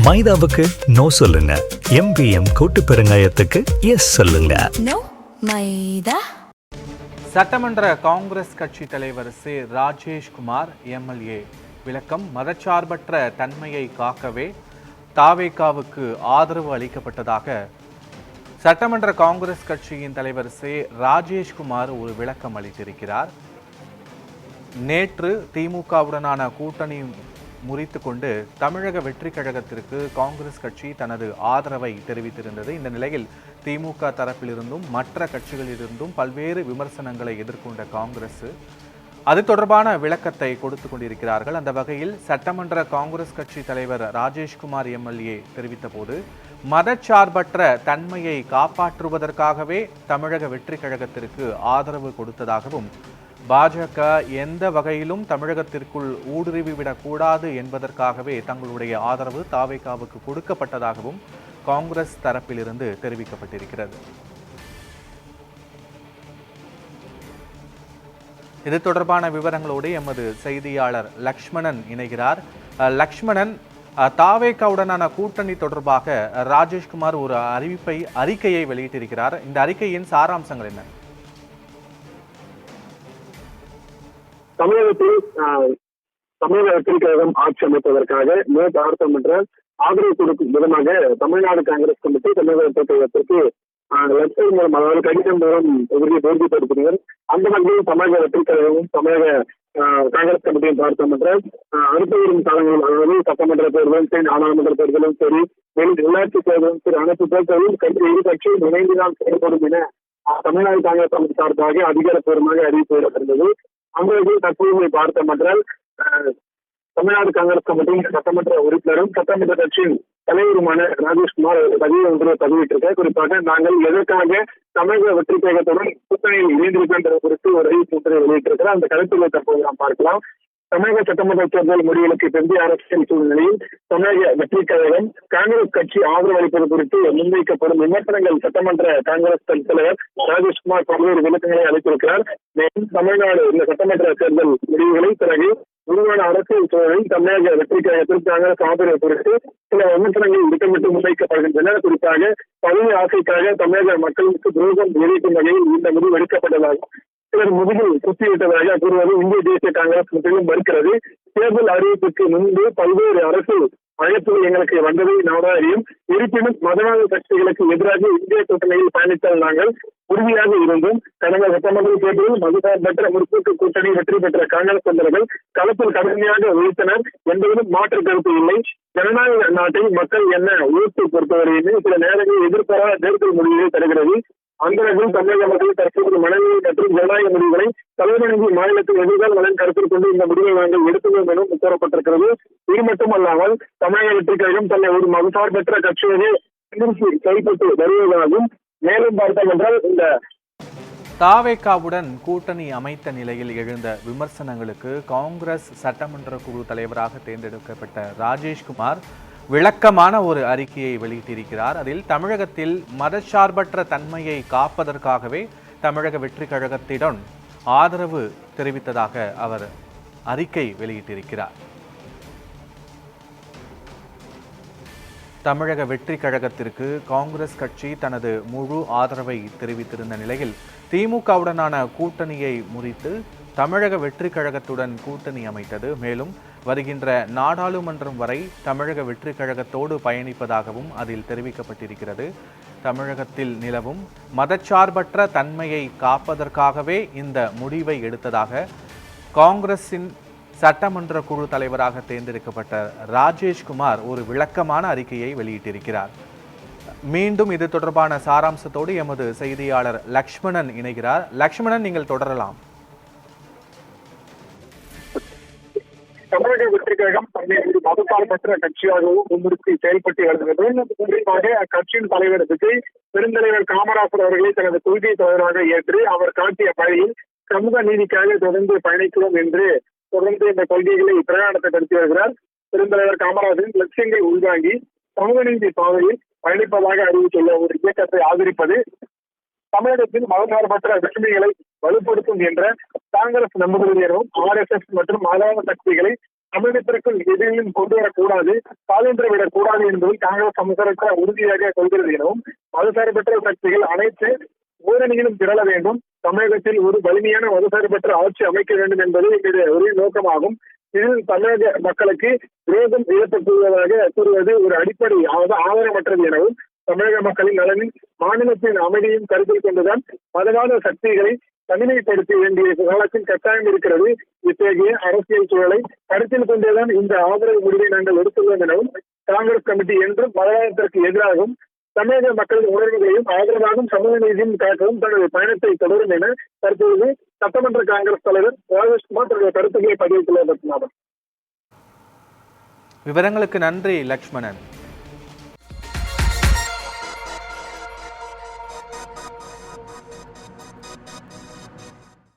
மைதாவுக்கு no சொல்லுங்க. MPM கூட்டு பெருங்காயத்துக்கு S சொல்லுங்க. நோ மைதா. சட்டமன்ற காங்கிரஸ் கட்சி தலைவர் சி ராஜேஷ்குமார் MLA விளக்கம். மதச்சார்பற்ற தன்மையை காக்கவே தாவேகாவுக்கு ஆதரவு அளிக்கப்பட்டதாக சட்டமன்ற காங்கிரஸ் கட்சியின் தலைவர் சி ராஜேஷ்குமார் ஒரு விளக்கம் அளித்திருக்கிறார். நேற்று திமுகவுடனான கூட்டணி முறித்து கொண்டு தமிழக வெற்றி கழகத்திற்கு காங்கிரஸ் கட்சி தனது ஆதரவை தெரிவித்திருந்தது. இந்த நிலையில் திமுக தரப்பிலிருந்தும் மற்ற கட்சிகளிலிருந்தும் பல்வேறு விமர்சனங்களை எதிர்கொண்ட காங்கிரஸ் அது தொடர்பான விளக்கத்தை கொடுத்து கொண்டிருக்கிறார்கள். அந்த வகையில் சட்டமன்ற காங்கிரஸ் கட்சி தலைவர் ராஜேஷ்குமார் MLA தெரிவித்த போது, மதச்சார்பற்ற தன்மையை காப்பாற்றுவதற்காகவே தமிழக வெற்றி கழகத்திற்கு ஆதரவு கொடுத்ததாகவும், பாஜக எந்த வகையிலும் தமிழகத்திற்குள் ஊடுருவிவிடக்கூடாது என்பதற்காகவே தங்களுடைய ஆதரவு தாவேகாவுக்கு கொடுக்கப்பட்டதாகவும் காங்கிரஸ் தரப்பிலிருந்து தெரிவிக்கப்பட்டிருக்கிறது. இது தொடர்பான விவரங்களோடு எமது செய்தியாளர் லக்ஷ்மணன் இணைகிறார். லக்ஷ்மணன், தாவேகாவுடனான கூட்டணி தொடர்பாக ராஜேஷ்குமார் ஒரு அறிக்கையை வெளியிட்டிருக்கிறார். இந்த அறிக்கையின் சாராம்சங்கள் என்ன? தமிழகத்தில் தமிழக வெற்றி கழகம் ஆட்சி அமைப்பதற்காக பார்த்தமன்ற ஆதரவு கொடுக்கும் விதமாக தமிழ்நாடு காங்கிரஸ் கமிட்டி தமிழக வெற்றி கழகத்திற்கு லட்சம் மூலம், அதாவது கடிதம் மூலம் உறுதிப்படுத்தினர். அந்த வகையில் தமிழக வெற்றி கழகமும் தமிழக காங்கிரஸ் கமிட்டியும் பார்த்தமன்ற அடுத்த வரும் காலங்களில், அதாவது சட்டமன்ற தேர்தலும் சரி, நாடாளுமன்ற தேர்தலும் சரி, உள்ளாட்சி தேர்தலும் சரி, அனைத்து தேர்தலும் இரு கட்சியும் இணைந்துதான் செயல்படும் என தமிழ்நாடு காங்கிரஸ் கமிட்டி சார்பாக அதிகாரப்பூர்வமாக அறிவிப்பு விடப்பட்டிருந்தது. அந்த வகையில் தற்போது பார்த்தமன்றால் தமிழ்நாடு காங்கிரஸ் கமிட்டியின் சட்டமன்ற உறுப்பினரும் சட்டமன்ற கட்சியின் தலைவருமான ராஜேஷ்குமார் பதிவு ஒன்றை பதிவிட்டிருக்க. குறிப்பாக, நாங்கள் எதற்காக தமிழக வெற்றி கழகத்துடன் கூட்டணியில் இணைந்திருக்கின்ற குறித்து ஒரு அறிவிப்பு ஒன்றை வெளியிட்டிருக்கிறார். அந்த கருத்துக்களை தற்போது நாம் பார்க்கலாம். தமிழக சட்டமன்ற தேர்தல் முடிவுகளுக்கு பிந்தைய அரசியல் சூழ்நிலையில் தமிழக வெற்றி கழகம் காங்கிரஸ் கட்சி ஆதரவு அளிப்பது குறித்து முன்வைக்கப்படும் விமர்சனங்கள் சட்டமன்ற காங்கிரஸ் தலைவர் ராஜேஷ்குமார் பல்வேறு விளக்கங்களை அளித்திருக்கிறார். மேலும் தமிழ்நாடு இந்த சட்டமன்ற தேர்தல் முடிவுகளை பிறகு உருவான அரசியல் சூழலில் தமிழக வெற்றி கழகத்தில் காங்கிரஸ் ஆதரவு குறித்து சில விமர்சனங்கள் திட்டமிட்டு முன்வைக்கப்படுகின்றன. குறிப்பாக, பதவி ஆசைக்காக தமிழக மக்களுக்கு துரோகம் விளைவிக்கும் வகையில் இந்த முடிவு எடுக்கப்பட்டதாக சிலர் முதுகில் குத்திவிட்டதாக கூறுவது இந்திய தேசிய காங்கிரஸ் முற்றிலும் மறுக்கிறது. தேர்தல் அறிவிப்புக்கு முன்பு பல்வேறு அரசியல் அழைப்புகள் எங்களுக்கு வந்ததை நாடாக அறியும். இருப்பினும் மதவாத கட்சிகளுக்கு எதிராக இந்திய கூட்டணியில் பயணித்தால் நாங்கள் உறுதியாக இருந்தும் கடந்த சட்டமன்ற தேர்தலில் மதசார்பற்ற முற்போக்கு கூட்டணி வெற்றி பெற்ற காங்கிரஸ் தொண்டர்கள் களத்தில் கடுமையாக உழைத்தனர் என்பதிலும் மாற்று கருத்து இல்லை. ஜனநாயக நாட்டில் மக்கள் என்ன ஊர்த்தை பொறுத்தவரையுமே சில நேரங்களில் எதிர்பாராத தேர்தல் முடிவுகளை தருகிறது. அந்த வகையில் தமிழக மக்கள் தற்போது மனநிலை மற்றும் ஜனநாயக முடிவுகளை தலைவணங்கி மாநிலத்தில் எதிர்கால நலன் கருத்தில் கொண்டு இந்த முடிவை நாங்கள் எடுத்துள்ளோம் எனவும் கூறப்பட்டிருக்கிறது. இது மட்டுமல்லாமல் தமிழக வெற்றி கழகம் தன்னை ஒரு மதசார்பற்ற கட்சியாக கைப்பற்றி வருவதாகவும், மேலும் பார்த்தோம் என்றால் இந்த தாவேகாவுடன் கூட்டணி அமைத்த நிலையில் எழுந்த விமர்சனங்களுக்கு காங்கிரஸ் சட்டமன்ற குழு தலைவராக தேர்ந்தெடுக்கப்பட்ட ராஜேஷ்குமார் விளக்கமான ஒரு அறிக்கையை வெளியிட்டிருக்கிறார். அதில் தமிழகத்தில் மதச்சார்பற்ற தன்மையை காப்பதற்காகவே தமிழக வெற்றி கழகத்திடம் ஆதரவு தெரிவித்ததாக அவர் அறிக்கை வெளியிட்டிருக்கிறார். தமிழக வெற்றி கழகத்திற்கு காங்கிரஸ் கட்சி தனது முழு ஆதரவை தெரிவித்திருந்த நிலையில் திமுகவுடனான கூட்டணியை முறித்து தமிழக வெற்றி கழகத்துடன் கூட்டணி அமைத்தது. மேலும் வருகின்ற நாடாளுமன்றம் வரை தமிழக வெற்றி கழகத்தோடு பயணிப்பதாகவும் அதில் தெரிவிக்கப்பட்டிருக்கிறது. தமிழகத்தில் நிலவும் மதச்சார்பற்ற தன்மையை காப்பதற்காகவே இந்த முடிவை எடுத்ததாக காங்கிரசின் சட்டமன்ற குழு தலைவராக தேர்ந்தெடுக்கப்பட்ட ராஜேஷ்குமார் ஒரு விளக்கமான அறிக்கையை வெளியிட்டிருக்கிறார். மீண்டும் இது தொடர்பான சாராம்சத்தோடு எமது செய்தியாளர் லக்ஷ்மணன் இணைகிறார். லக்ஷ்மணன், நீங்கள் தொடரலாம். தமிழக வெற்றி கழகம் தன்னை ஒரு மதசார்பற்ற கட்சியாகவும் முன்னிறுத்தி செயல்பட்டு வருகிறது. குறிப்பாக அக்கட்சியின் தலைவர் விஜய் பெருந்தலைவர் காமராஜர் அவர்களை தனது கொள்கை தலைவராக ஏற்று அவர் காட்டிய பணியில் சமூக நீதிக்காக தொடர்ந்து பயணிக்கிறோம் என்று தொடர்ந்து இந்த கொள்கைகளை பிரயாணத்தை நடத்தி வருகிறார். பெருந்தலைவர் காமராஜரின் லட்சியங்களை உள்வாங்கி சமூக நீதி பாதையில் பயணிப்பதாக அறிவித்துள்ள ஒரு இயக்கத்தை ஆதரிப்பது தமிழகத்தில் மதசார்பற்ற விடுதலைகளை வலுப்படுத்தும் என்ற காங்கிரஸ் நம்புகிறது எனவும் RSS மற்றும் மதவாத சக்திகளை தமிழகத்திற்குள் எதையும் கொண்டு வரக்கூடாது, சாலையென்று விடக்கூடாது என்பதில் காங்கிரஸ் சமூகத்தை உறுதியாக கொள்கிறது எனவும் மதசார்பற்ற சக்திகள் அனைத்து ஊரணியிலும் திரள வேண்டும், தமிழகத்தில் ஒரு வலிமையான மதசார்பற்ற ஆட்சி அமைக்க வேண்டும் என்பது இதனுடைய ஒரே நோக்கமாகும். இதில் தமிழக மக்களுக்கு விரோதம் ஏற்பட்டுள்ளதாக கூறுவது ஒரு அடிப்படை ஆதாரமற்றது எனவும் தமிழக மக்களின் நலனில் மாநிலத்தின் அமைதியும் கருத்தில் கொண்டுதான் மதவாத சக்திகளை தனிமைப்படுத்த வேண்டிய காலத்தின் கட்டாயம் இருக்கிறது. இத்தகைய அரசியல் சூழலை கருத்தில் கொண்டேதான் இந்த ஆதரவு முடிவை நாங்கள் எடுத்துள்ளோம் எனவும் காங்கிரஸ் கமிட்டி என்றும் மதவாதத்திற்கு எதிராகவும் தமிழக மக்களின் உணர்வுகளையும் ஆதரவாகவும் சமூக நீதியும் காக்கவும் தனது பயணத்தை தொடரும் என தற்போது சட்டமன்ற காங்கிரஸ் தலைவர் ராஜேஷ்குமார் தனது கருத்துக்களை பதிவிட்டுள்ளார். விவரங்களுக்கு நன்றி லக்ஷ்மணன்.